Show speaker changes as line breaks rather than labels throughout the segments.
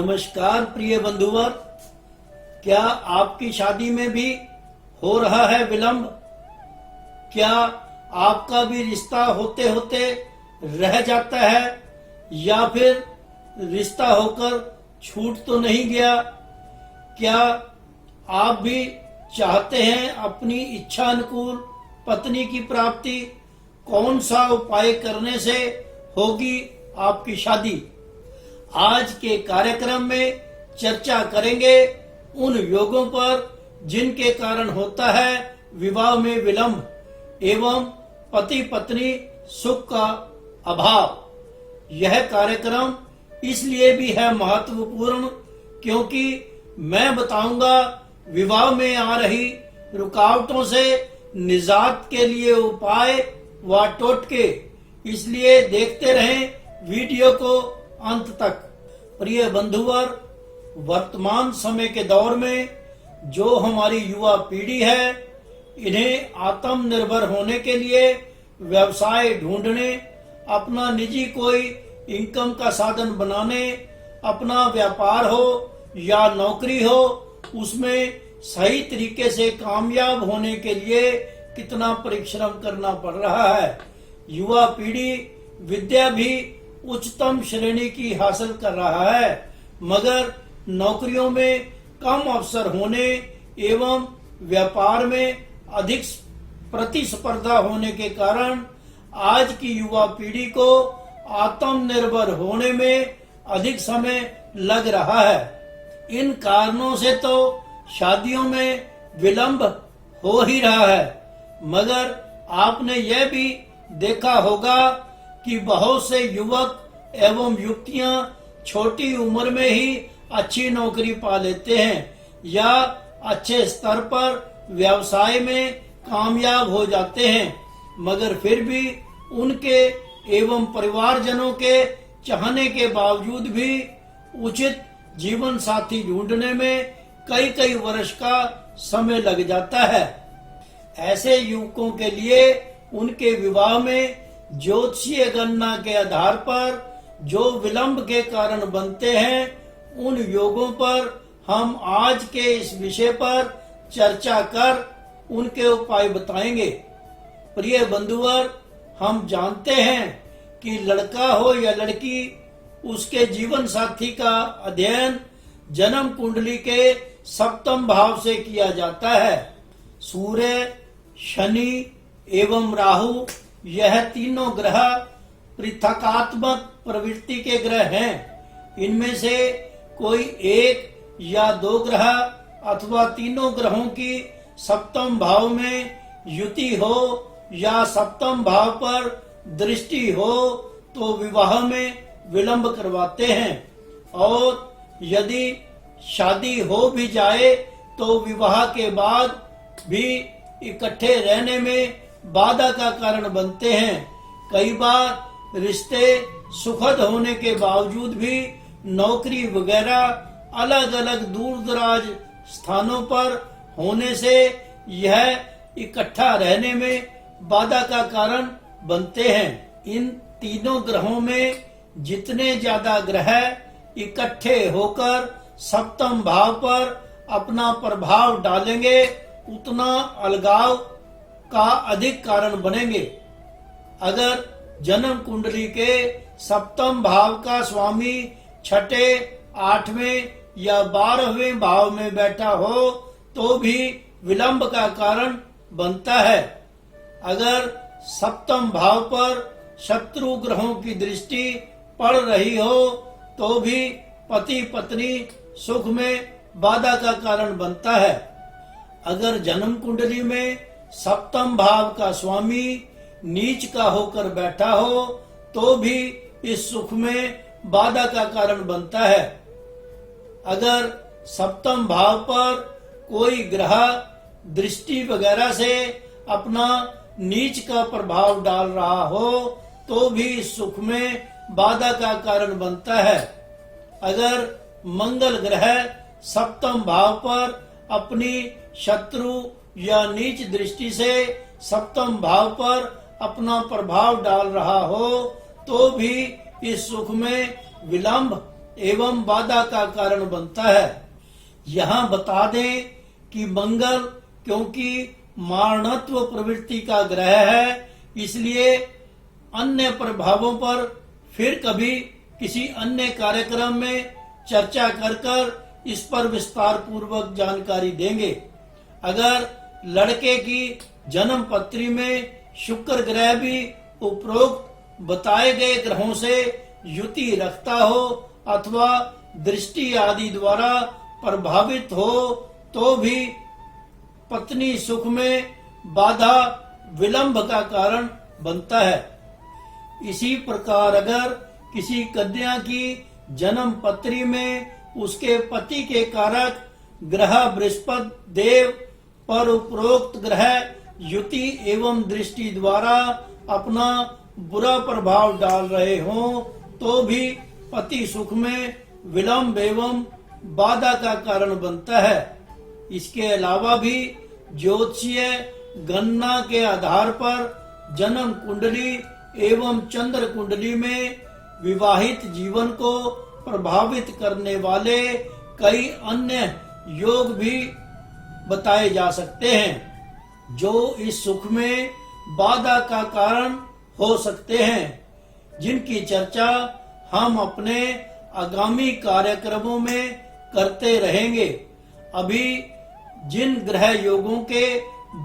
नमस्कार प्रिय बंधुवर, क्या आपकी शादी में भी हो रहा है विलंब? क्या आपका भी रिश्ता होते होते रह जाता है या फिर रिश्ता होकर छूट तो नहीं गया? क्या आप भी चाहते हैं अपनी इच्छा अनुकूल पत्नी की प्राप्ति? कौन सा उपाय करने से होगी आपकी शादी? आज के कार्यक्रम में चर्चा करेंगे उन योगों पर जिनके कारण होता है विवाह में विलंब एवं पति पत्नी सुख का अभाव। यह कार्यक्रम इसलिए भी है महत्वपूर्ण क्योंकि मैं बताऊंगा विवाह में आ रही रुकावटों से निजात के लिए उपाय व टोटके। इसलिए देखते रहें वीडियो को अंत तक। प्रिय बंधुवर, वर्तमान समय के दौर में जो हमारी युवा पीढ़ी है, इन्हें आत्मनिर्भर होने के लिए व्यवसाय ढूंढने, अपना निजी कोई इनकम का साधन बनाने, अपना व्यापार हो या नौकरी हो, उसमें सही तरीके से कामयाब होने के लिए कितना परिश्रम करना पड़ रहा है। युवा पीढ़ी विद्या भी उच्चतम श्रेणी की हासिल कर रहा है, मगर नौकरियों में कम अवसर होने एवं व्यापार में अधिक प्रतिस्पर्धा होने के कारण आज की युवा पीढ़ी को आत्मनिर्भर होने में अधिक समय लग रहा है। इन कारणों से तो शादियों में विलंब हो ही रहा है, मगर आपने यह भी देखा होगा कि बहुत से युवक एवं युवतियां छोटी उम्र में ही अच्छी नौकरी पा लेते हैं या अच्छे स्तर पर व्यवसाय में कामयाब हो जाते हैं, मगर फिर भी उनके एवं परिवारजनों के चाहने के बावजूद भी उचित जीवन साथी ढूंढने में कई कई वर्ष का समय लग जाता है। ऐसे युवकों के लिए उनके विवाह में ज्योतिषीय गणना के आधार पर जो विलंब के कारण बनते हैं, उन योगों पर हम आज के इस विषय पर चर्चा कर उनके उपाय बताएंगे। प्रिय बंधुवर, हम जानते हैं कि लड़का हो या लड़की, उसके जीवन साथी का अध्ययन जन्म कुंडली के सप्तम भाव से किया जाता है। सूर्य, शनि एवं राहु, यह तीनों ग्रह पृथकात्मक प्रवृत्ति के ग्रह हैं। इनमें से कोई एक या दो ग्रह अथवा तीनों ग्रहों की सप्तम भाव में युति हो या सप्तम भाव पर दृष्टि हो तो विवाह में विलंब करवाते हैं, और यदि शादी हो भी जाए तो विवाह के बाद भी इकट्ठे रहने में बाधा का कारण बनते हैं। कई बार रिश्ते सुखद होने के बावजूद भी नौकरी वगैरह अलग अलग दूर दराज स्थानों पर होने से यह इकट्ठा रहने में बाधा का कारण बनते हैं। इन तीनों ग्रहों में जितने ज्यादा ग्रह इकट्ठे होकर सप्तम भाव पर अपना प्रभाव डालेंगे, उतना अलगाव का अधिक कारण बनेंगे। अगर जन्म कुंडली के सप्तम भाव का स्वामी छठे, आठवें या 12वें भाव में बैठा हो तो भी विलंब का कारण बनता है। अगर सप्तम भाव पर शत्रु ग्रहों की दृष्टि पड़ रही हो तो भी पति पत्नी सुख में बाधा का कारण बनता है। अगर जन्म कुंडली में सप्तम भाव का स्वामी नीच का होकर बैठा हो तो भी इस सुख में बाधा का कारण बनता है। अगर सप्तम भाव पर कोई ग्रह दृष्टि वगैरह से अपना नीच का प्रभाव डाल रहा हो तो भी इस सुख में बाधा का कारण बनता है। अगर मंगल ग्रह सप्तम भाव पर अपनी शत्रु या नीच दृष्टि से सप्तम भाव पर अपना प्रभाव डाल रहा हो तो भी इस सुख में विलंब एवं बाधा का कारण बनता है। यहाँ बता दें कि मंगल क्योंकि मारणत्व प्रवृत्ति का ग्रह है, इसलिए अन्य प्रभावों पर फिर कभी किसी अन्य कार्यक्रम में चर्चा कर इस पर विस्तार पूर्वक जानकारी देंगे। अगर लड़के की जन्म पत्री में शुक्र ग्रह भी उपरोक्त बताए गए ग्रहों से युति रखता हो अथवा दृष्टि आदि द्वारा प्रभावित हो तो भी पत्नी सुख में बाधा विलंब का कारण बनता है। इसी प्रकार अगर किसी कन्या की जन्म पत्री में उसके पति के कारक ग्रह बृहस्पति देव पर उपरोक्त ग्रह युति एवं दृष्टि द्वारा अपना बुरा प्रभाव डाल रहे हों तो भी पति सुख में विलंब एवं बाधा का कारण बनता है। इसके अलावा भी ज्योतिषीय गणना के आधार पर जन्म कुंडली एवं चंद्र कुंडली में विवाहित जीवन को प्रभावित करने वाले कई अन्य योग भी बताए जा सकते हैं जो इस सुख में बाधा का कारण हो सकते हैं, जिनकी चर्चा हम अपने आगामी कार्यक्रमों में करते रहेंगे। अभी जिन ग्रह योगों के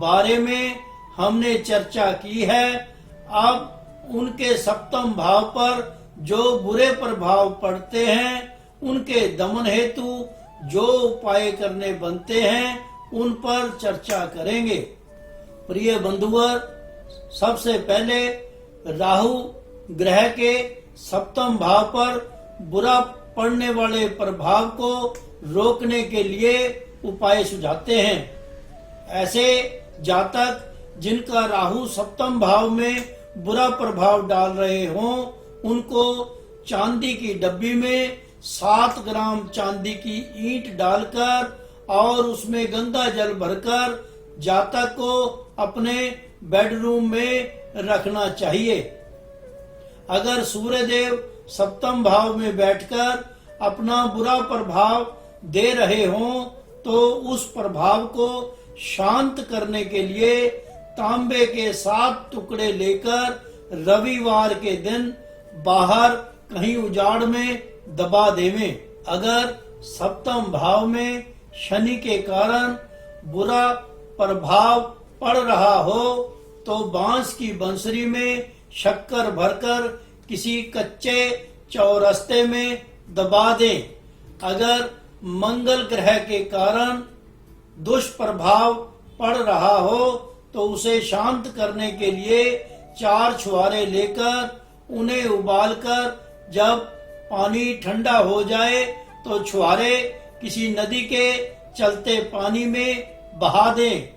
बारे में हमने चर्चा की है, अब उनके सप्तम भाव पर जो बुरे प्रभाव पड़ते हैं उनके दमन हेतु जो उपाय करने बनते हैं उन पर चर्चा करेंगे। प्रिय बंधुवर, सबसे पहले राहु ग्रह के सप्तम भाव पर बुरा पड़ने वाले प्रभाव को रोकने के लिए उपाय सुझाते हैं। ऐसे जातक जिनका राहु सप्तम भाव में बुरा प्रभाव डाल रहे हों उनको चांदी की डब्बी में 7 ग्राम चांदी की ईंट डालकर और उसमें गंगा जल भरकर जातक को अपने बेडरूम में रखना चाहिए। अगर सूर्यदेव सप्तम भाव में बैठकर अपना बुरा प्रभाव दे रहे हों तो उस प्रभाव को शांत करने के लिए तांबे के 7 टुकड़े लेकर रविवार के दिन बाहर कहीं उजाड़ में दबा देवें। अगर सप्तम भाव में शनि के कारण बुरा प्रभाव पड़ रहा हो तो बांस की बंसरी में शक्कर भरकर किसी कच्चे चौरस्ते में दबा दें। अगर मंगल ग्रह के कारण दुष्प्रभाव पड़ रहा हो तो उसे शांत करने के लिए 4 छुहारे लेकर उन्हें उबालकर जब पानी ठंडा हो जाए तो छुहारे किसी नदी के चलते पानी में बहा दें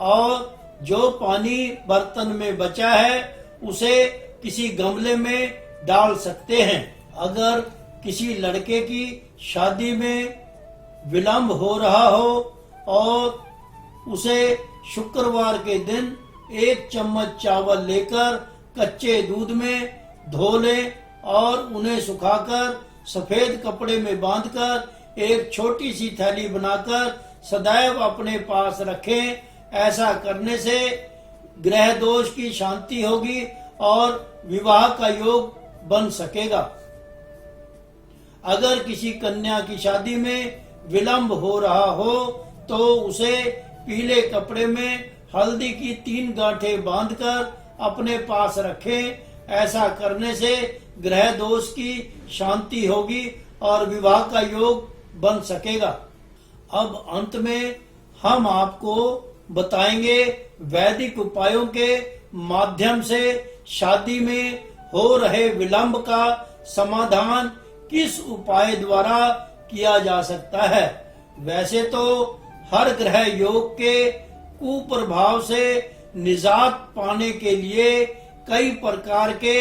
और जो पानी बर्तन में बचा है उसे किसी गमले में डाल सकते हैं। अगर किसी लड़के की शादी में विलंब हो रहा हो और उसे शुक्रवार के दिन 1 चम्मच चावल लेकर कच्चे दूध में धो लें और उन्हें सुखाकर सफेद कपड़े में बांधकर एक छोटी सी थैली बनाकर सदैव अपने पास रखें। ऐसा करने से ग्रह दोष की शांति होगी और विवाह का योग बन सकेगा। अगर किसी कन्या की शादी में विलंब हो रहा हो तो उसे पीले कपड़े में हल्दी की 3 गांठें बांधकर अपने पास रखें। ऐसा करने से ग्रह दोष की शांति होगी और विवाह का योग बन सकेगा। अब अंत में हम आपको बताएंगे वैदिक उपायों के माध्यम से शादी में हो रहे विलंब का समाधान किस उपाय द्वारा किया जा सकता है। वैसे तो हर ग्रह योग के कुप्रभाव से निजात पाने के लिए कई प्रकार के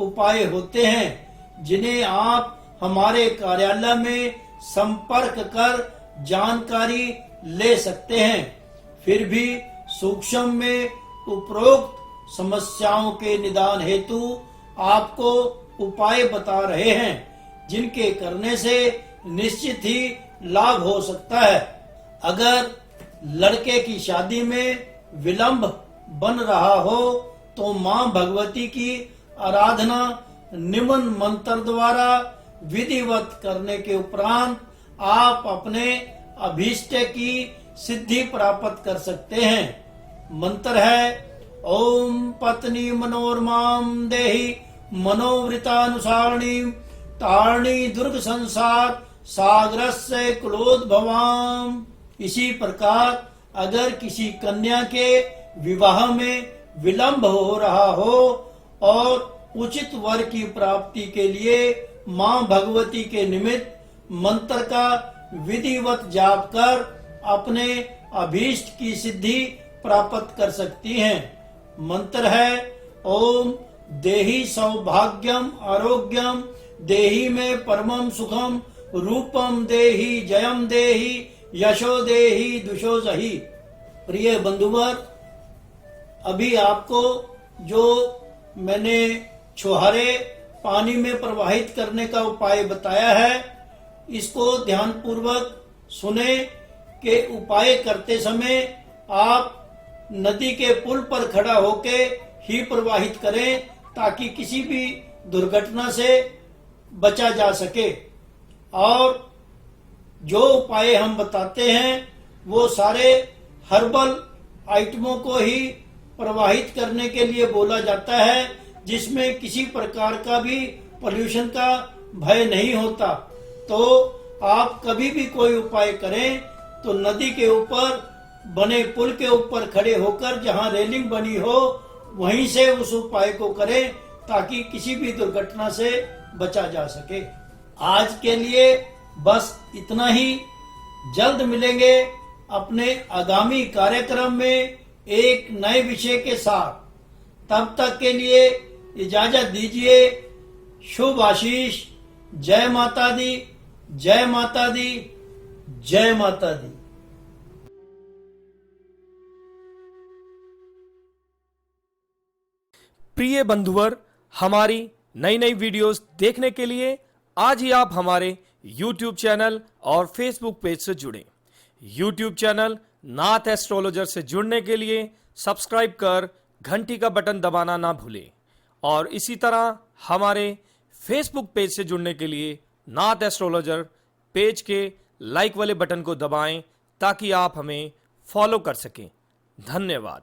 उपाय होते हैं जिन्हें आप हमारे कार्यालय में संपर्क कर जानकारी ले सकते हैं। फिर भी सूक्ष्म में उपरोक्त समस्याओं के निदान हेतु आपको उपाय बता रहे हैं। जिनके करने से निश्चित ही लाभ हो सकता है। अगर लड़के की शादी में विलंब बन रहा हो तो मां भगवती की आराधना निम्न मंत्र द्वारा विधिवत करने के उपरांत आप अपने अभीष्ट की सिद्धि प्राप्त कर सकते हैं। मंत्र है ओम पत्नी मनोरमाम देहि मनोवृतानुसारिणी तारणी दुर्ग संसार सागरस्य कुलोद्भवाम। इसी प्रकार अगर किसी कन्या के विवाह में विलंब हो रहा हो और उचित वर की प्राप्ति के लिए मां भगवती के निमित्त मंत्र का विधिवत जाप कर अपने अभीष्ट की सिद्धि प्राप्त कर सकती हैं। मंत्र है ओम देहि सौभाग्यम आरोग्यम देहि में परमम सुखम रूपम देहि जयम देहि यशो देहि दुशो जहि। प्रिय बंधुवर, अभी आपको जो मैंने छुहारे पानी में प्रवाहित करने का उपाय बताया है, इसको ध्यान पूर्वक सुने कि उपाय करते समय आप नदी के पुल पर खड़ा होके ही प्रवाहित करें ताकि किसी भी दुर्घटना से बचा जा सके। और जो उपाय हम बताते हैं वो सारे हर्बल आइटमों को ही प्रवाहित करने के लिए बोला जाता है, जिसमें किसी प्रकार का भी पोल्यूशन का भय नहीं होता। तो आप कभी भी कोई उपाय करें तो नदी के ऊपर बने पुल के ऊपर खड़े होकर जहां रेलिंग बनी हो वहीं से उस उपाय को करें ताकि किसी भी दुर्घटना से बचा जा सके। आज के लिए बस इतना ही। जल्द मिलेंगे अपने आगामी कार्यक्रम में एक नए विषय के साथ। तब तक के लिए इजाजत दीजिए। शुभ आशीष। जय माता दी, जय माता दी, जय माता दी।
प्रिय बंधुवर, हमारी नई नई वीडियोस देखने के लिए आज ही आप हमारे YouTube चैनल और Facebook पेज से जुड़ें। YouTube चैनल नाथ एस्ट्रोलॉजर से जुड़ने के लिए सब्सक्राइब कर घंटी का बटन दबाना ना भूलें और इसी तरह हमारे Facebook पेज से जुड़ने के लिए नाथ एस्ट्रोलॉजर पेज के लाइक वाले बटन को दबाएं ताकि आप हमें फॉलो कर सकें। धन्यवाद।